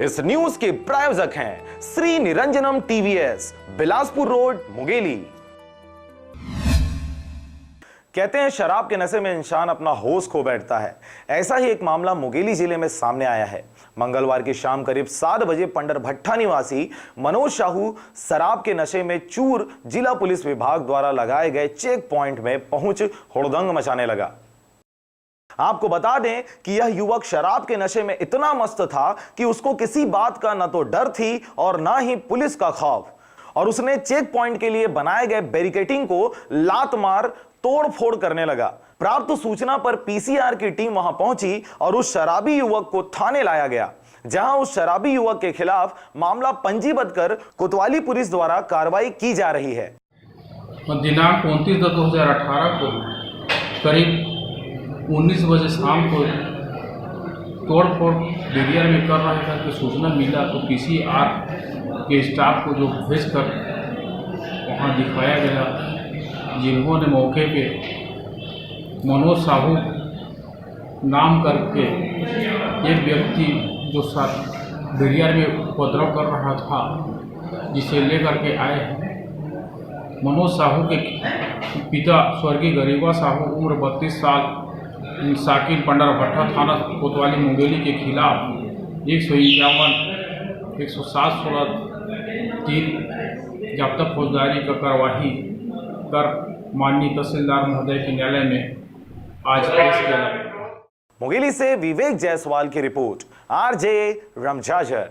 इस न्यूज के प्रायोजक हैं श्री निरंजनम टीवीएस, बिलासपुर रोड, मुंगेली। कहते हैं शराब के नशे में इंसान अपना होश खो बैठता है। ऐसा ही एक मामला मुंगेली जिले में सामने आया है। मंगलवार की शाम करीब 7 बजे पंडर भट्टा निवासी मनोज साहू शराब के नशे में चूर जिला पुलिस विभाग द्वारा लगाए गए चेक पॉइंट में पहुंच हुड़दंग मचाने लगा। आपको बता दें कि यह युवक शराब के नशे में इतना मस्त था कि उसको किसी बात का न तो डर थी और ना ही पुलिस का खौफ, और उसने चेक पॉइंट के लिए बनाए गए बैरिकेडिंग को लात मार तोड़ फोड़ करने लगा। प्राप्त सूचना पर पीसीआर की टीम वहां पहुंची और उस शराबी युवक को थाने लाया गया, जहां उस शराबी युवक के खिलाफ मामला पंजीबद्ध कर कोतवाली पुलिस द्वारा कार्रवाई की जा रही है। दिनांक 29/10/2018 को करीब 19 बजे शाम को तोड़फोड़ बेरियर में कर रहा था कि सूचना मिला तो पीसीआर के स्टाफ को जो भेजकर वहां दिखाया गया, जिन्होंने मौके पे मनोज साहू नाम करके एक व्यक्ति जो बेरियर में उपद्रव कर रहा था, जिसे लेकर के आए हैं। मनोज साहू के पिता स्वर्गीय गरीबा साहू उम्र 32 साल साकिन पंडर भट्टा थाना कोतवाली मुंगेली के खिलाफ 151, 107/16 जब्ता फौजदारी का कार्यवाही कर माननीय तहसीलदार महोदय के न्यायालय में आज पेश किया। मुंगेली से विवेक जायसवाल की रिपोर्ट, आरजे रमजाजर।